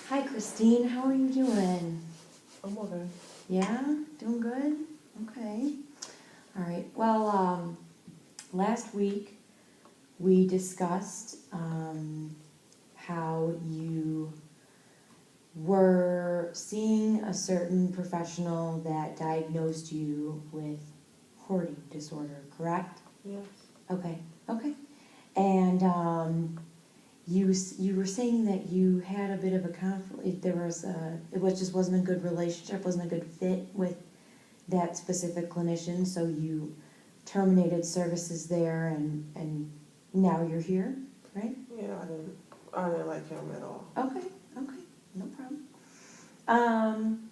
Hi, Christine. How are you doing? I'm okay. Yeah, doing good. Okay. All right. Well, last week we discussed how you were seeing a certain professional that diagnosed you with hoarding disorder, correct? Yes. Okay. Okay. And you were saying that you had a bit of a conflict. Just wasn't a good relationship, wasn't a good fit with that specific clinician, so you terminated services there, and now you're here, right? Yeah, I didn't like him at all. Okay, okay, no problem.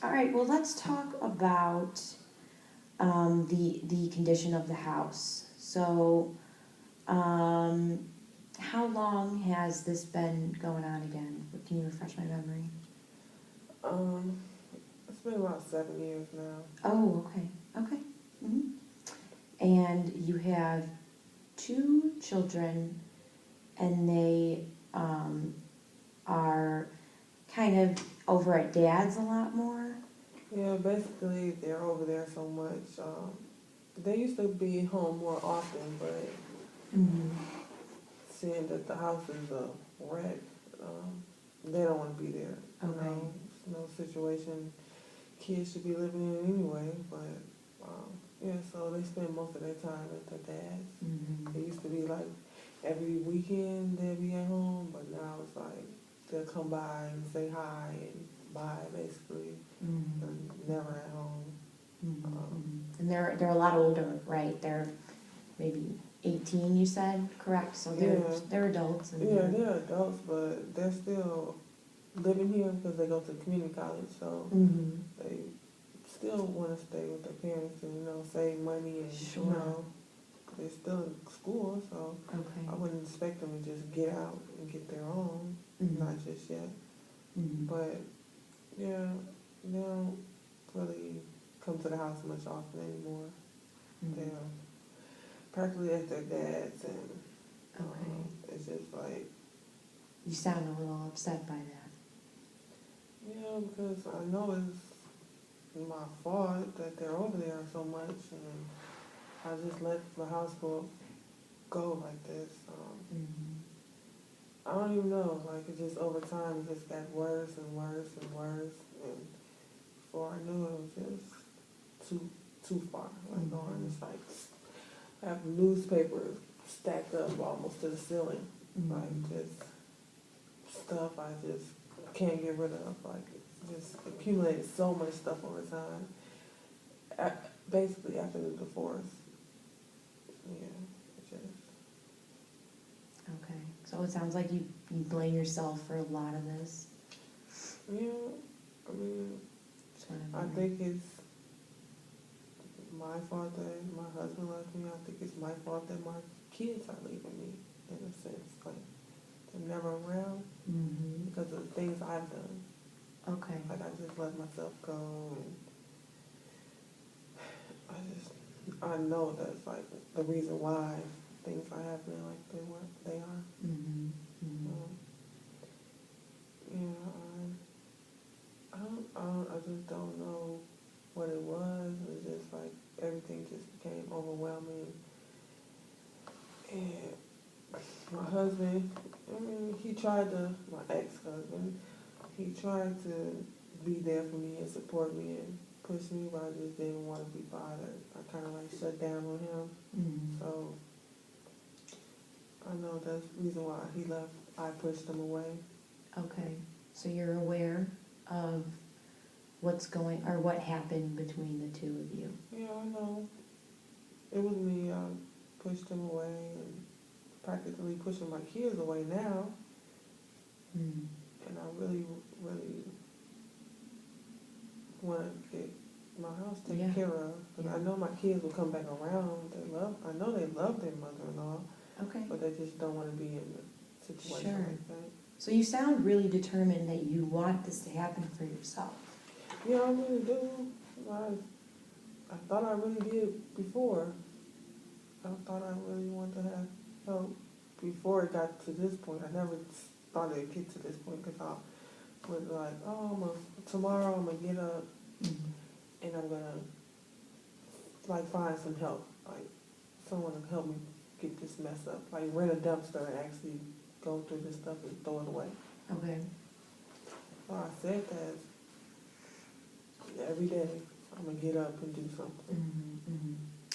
All right, well, let's talk about the condition of the house. So, how long has this been going on again? Can you refresh my memory? Um, it's been about 7 years now. Oh, okay, okay. Hmm. And you have two children, and they are kind of over at dad's a lot more. Yeah, basically they're over there so much. They used to be home more often, but Mm-hmm. seeing that the house is a wreck, they don't want to be there. Okay. It's no situation kids should be living in anyway. But yeah, so they spend most of their time at their dad's. Mm-hmm. It used to be like every weekend they'd be at home, but now it's like they'll come by and say hi and bye basically. Mm-hmm. They're never at home. Mm-hmm. Um, And they're a lot older, right? They're maybe 18, you said, correct? So Yeah. they're adults. And yeah, they're adults, but they're still living here because they go to community college, so Mm-hmm. they still want to stay with their parents and save money and Sure. they're still in school, so Okay. I wouldn't expect them to just get out and get their own, Mm-hmm. not just yet. Mm-hmm. But yeah, they don't really come to the house much often anymore. Mm-hmm. They're practically at their dad's, and Okay. it's just like, You sound a little upset by that. yeah, because I know it's my fault that they're over there so much, and I just let the house go like this. Mm-hmm. I don't even know, like it just over time it just got worse and worse and worse, and before I knew it was just too far. Like going, it's like I have newspapers stacked up almost to the ceiling, Mm-hmm. like just stuff I just can't get rid of. Like it's just accumulated so much stuff over time. Basically after the divorce, yeah, it just. Okay. So it sounds like you blame yourself for a lot of this. Yeah, I mean, Sort of. I think it's my fault that my husband left me. I think it's my fault that my kids are leaving me, in a sense. Like, they're never around Mm-hmm. because of the things I've done. Okay. Like, I just let myself go, and I know that's, like, the reason why things are happening like they are. Mm-hmm. Mm-hmm. Yeah, I just don't know what it was. It was just like everything just became overwhelming. And my husband, I mean, my ex-husband, he tried to be there for me and support me and push me, but I just didn't want to be bothered. I kind of like shut down on him. Mm-hmm. So I know that's the reason why he left. I pushed him away. Okay. So you're aware of what happened between the two of you. Yeah, I know. It was me. I pushed him away and practically pushing my kids away now. Mm. And I really, really want to get my house taken Yeah. care of. Because Yeah. I know my kids will come back around. I know they love their mother-in-law, Okay. but they just don't want to be in a situation Sure. like that. So you sound really determined that you want this to happen for yourself. Yeah, I really do. I thought I really did before. I thought I really wanted to have help before it got to this point. I never thought it'd get to this point because with like, oh, tomorrow I'm gonna get up Mhm. and I'm gonna like find some help, like someone to help me get this mess up, like rent a dumpster and actually go through this stuff and throw it away. Okay. So I said that every day I'm gonna get up and do something.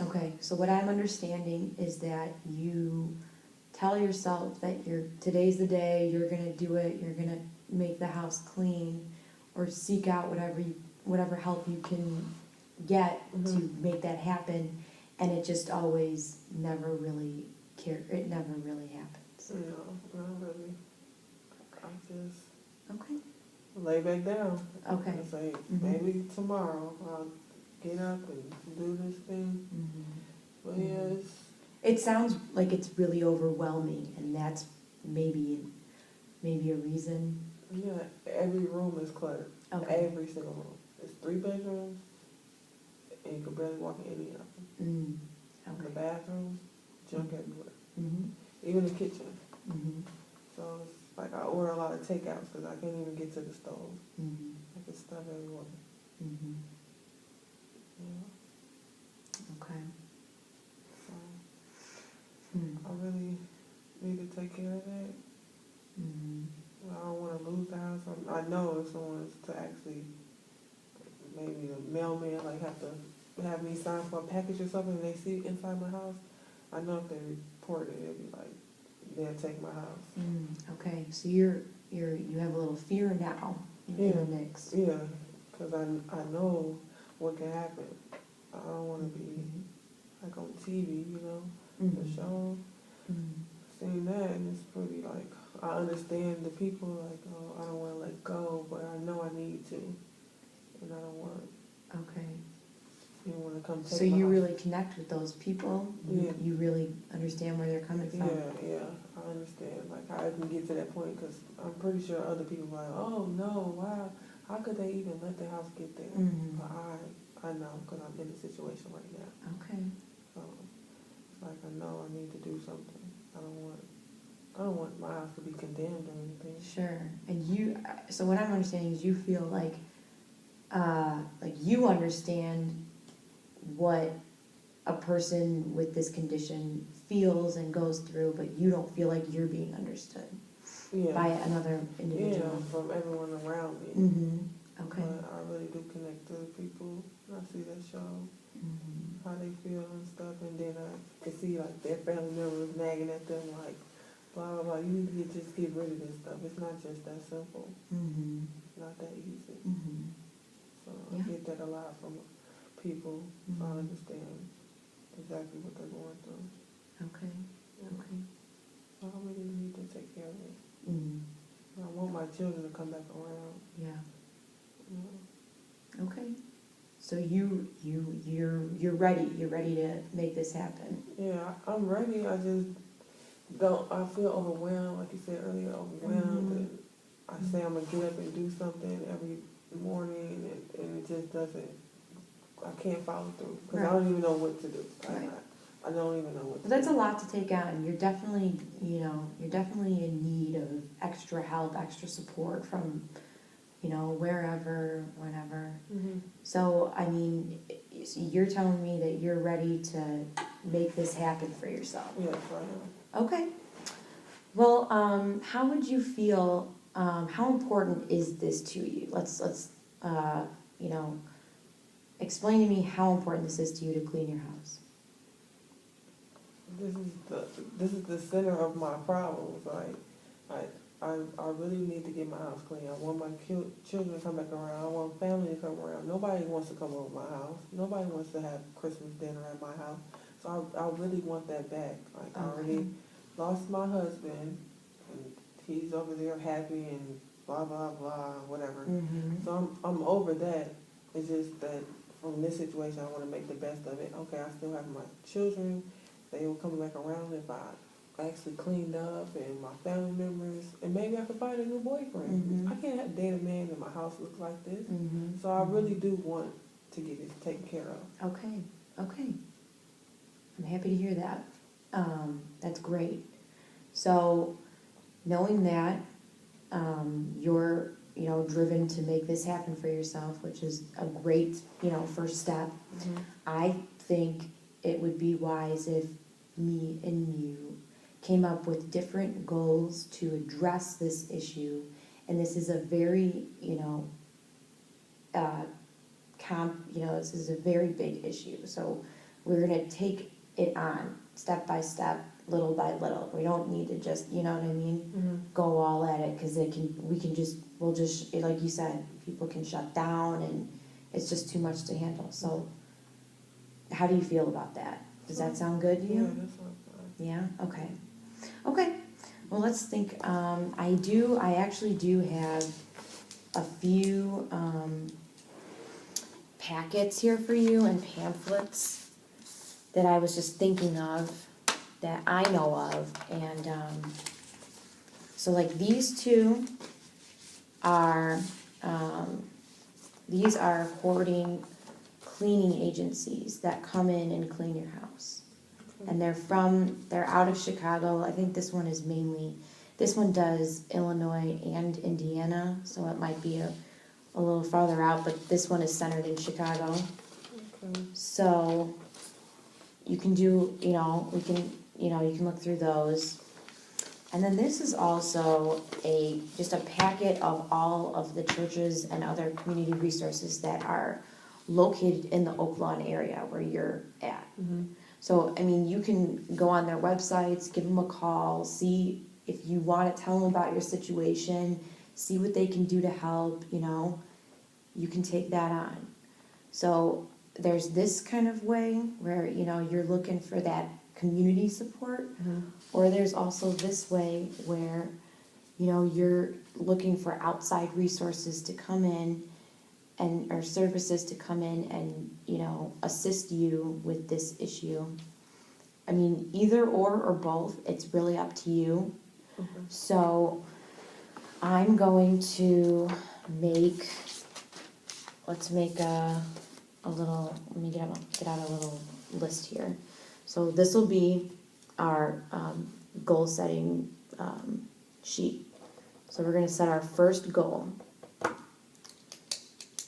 Okay, so what I'm understanding is that you tell yourself that today's the day, you're gonna do it, you're gonna make the house clean, or seek out whatever help you can get to Mhm. make that happen, and it just always never really it never really happens. Not really. I just Okay. lay back down Okay. and say, Mhm. maybe tomorrow I'll get up and do this thing. But Mhm. yes, It sounds like it's really overwhelming, and that's maybe a reason. yeah, every room is cluttered. Okay. Every single room. It's 3 bedrooms, and you can barely walk in any of them. Mm. The Okay. bathrooms, junk everywhere. Mhm. Even the kitchen. Mhm. So it's like I order a lot of takeouts because I can't even get to the stove. Mhm. Like it's stuff everywhere. Mhm. Yeah. Okay. So Hmm. I really need to take care of that. Mhm. I don't want to lose the house. I know if someone's to actually, maybe the mailman like have to have me sign for a package or something and they see it inside my house, I know if they report it, it'll be like, they'll take my house. Okay, so you have a little fear now in Yeah. the mix. Yeah, because I know what can happen. I don't want to be like on TV, the Mhm. show. Mhm. Seeing that, and it's pretty like, I understand the people, like, oh, I don't want to let go, but I know I need to. And I don't want Okay. anyone to come take So my you house. really connect with those people? Yeah. You really understand where they're coming from? Yeah, I understand. Like, how I can get to that point, because I'm pretty sure other people are like, oh, no, wow, how could they even let the house get there? Mhm. But I know, because I'm in the situation right now. Okay. So, it's like, I know I need to do something. I don't want my house to be condemned or anything. Sure. And so what I'm understanding is you feel like you understand what a person with this condition feels and goes through, but you don't feel like you're being understood by Yeah. another individual. Yeah, from everyone around me. Mm-hmm. Okay. But I really do connect to the people. I see that show, Mm-hmm. how they feel and stuff, and then I can see like their family members nagging at them like, blah blah blah. You need to just get rid of this stuff. It's not just that simple. Mm-hmm. It's not that easy. Mm-hmm. So Yeah. I get that a lot from people. So I Mhm. understand exactly what they're going through. Okay. Yeah. Okay. So I really need to take care of it. Mm. I want my children to come back around. Yeah. Yeah. Okay. So you're ready. You're ready to make this happen. Yeah, I'm ready. I just don't. I feel overwhelmed, like you said earlier, overwhelmed, Mhm. and I say I'm gonna get up and do something every morning, and it just doesn't. I can't follow through because I don't even know what to do. Right. I don't even know what. Well, that's a lot to take on. You're definitely in need of extra help, extra support from, wherever, whenever. Mm-hmm. So, I mean, you're telling me that you're ready to make this happen for yourself. Yes, I am. Okay. Well, how would you feel, how important is this to you? Let's explain to me how important this is to you to clean your house. This is the center of my problems. I really need to get my house clean. I want my children to come back around. I want family to come around. Nobody wants to come over my house. Nobody wants to have Christmas dinner at my house. So I really want that back. Like, I already lost my husband, and he's over there happy and blah blah blah whatever. Mm-hmm. So I'm over that. It's just that from this situation, I want to make the best of it. Okay, I still have my children. They will come back around if I actually cleaned up, and my family members, and maybe I could find a new boyfriend. Mm-hmm. I can't date a man and my house looks like this. Mm-hmm. So I really do want to get it taken care of. Okay. I'm happy to hear that. That's great. So, knowing that, you're you know, driven to make this happen for yourself, which is a great, you know, first step. Mhm. I think it would be wise if me and you came up with different goals to address this issue. And this is a very, you know, this is a very big issue. So we're gonna take it on step by step, little by little. We don't need to just, you know what I mean, Mhm. go all at it, cause we'll just, like you said, people can shut down and it's just too much to handle. So how do you feel about that? Does that sound good to Yeah, you? that sounds fine. Yeah, okay. Okay, well, let's think, I actually do have a few, packets here for you and pamphlets that I was just thinking of, that I know of, and, so like these two are, these are hoarding cleaning agencies that come in and clean your house. And they're out of Chicago. I think this one is mainly, this one does Illinois and Indiana, so it might be a little farther out, but this one is centered in Chicago. Okay. So you can do, you know, you can look through those. And then this is also just a packet of all of the churches and other community resources that are located in the Oak Lawn area where you're at. Mhm. So, I mean, you can go on their websites, give them a call, see if you want to tell them about your situation, see what they can do to help, you know, you can take that on. So there's this kind of way where, you know, you're looking for that community support, Mhm. or there's also this way where, you know, you're looking for outside resources to come in or services to come in and, you know, assist you with this issue. I mean, either or both, it's really up to you. Okay. So I'm going to let's make let me get out a little list here. So this will be our goal setting sheet. So we're gonna set our first goal.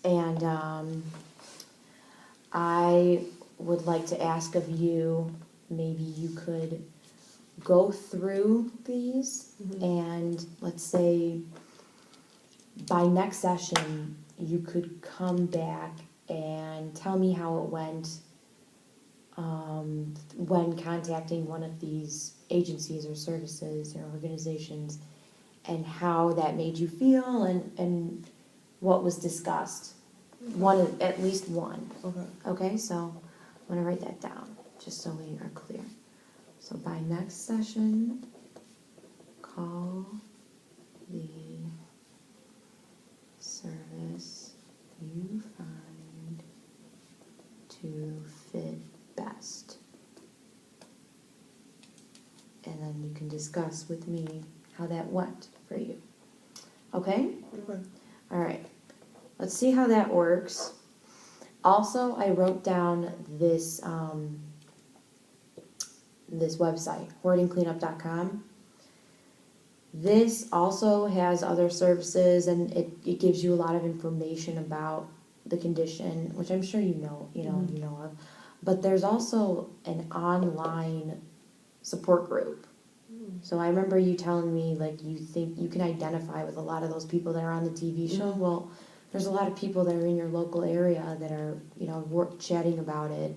And I would like to ask of you, maybe you could go through these and let's say by next session, you could come back and tell me how it went when contacting one of these agencies or services or organizations, and how that made you feel and what was discussed. At least one. Okay. Okay, so I'm gonna write that down, just so we are clear. So by next session, call the service you find to fit best. And then you can discuss with me how that went for you. Okay? Okay. All right. Let's see how that works. Also, I wrote down this this website, hoardingcleanup.com. This also has other services, and it gives you a lot of information about the condition, which I'm sure you know of. But there's also an online support group. So I remember you telling me, like, you think you can identify with a lot of those people that are on the TV show. Well, there's a lot of people that are in your local area that are, you know, chatting about it.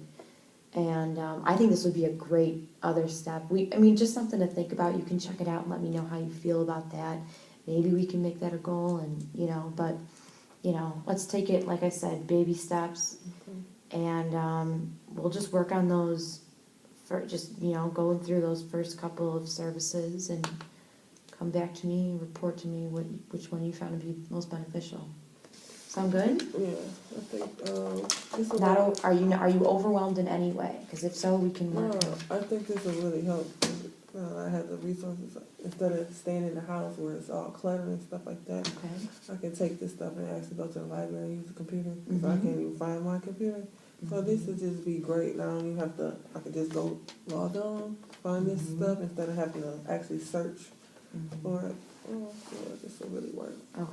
And I think this would be a great other step. Just something to think about. You can check it out and let me know how you feel about that. Maybe we can make that a goal, and, you know, but, you know, let's take it, like I said, baby steps. And we'll just work on those for just, you know, going through those first couple of services and come back to me, report to me which one you found to be most beneficial. Sound good? Yeah, I think this will Are you overwhelmed in any way? Because if so, we can work. No, I think this will really help. I have the resources instead of staying in the house where it's all cluttered and stuff like that. Okay. I can take this stuff and actually go to the library and use the computer because I can't even find my computer. So this would just be great. I don't even have to. I could just go log on, find this stuff instead of having to actually search for it. Oh, yeah, this will really work. Okay.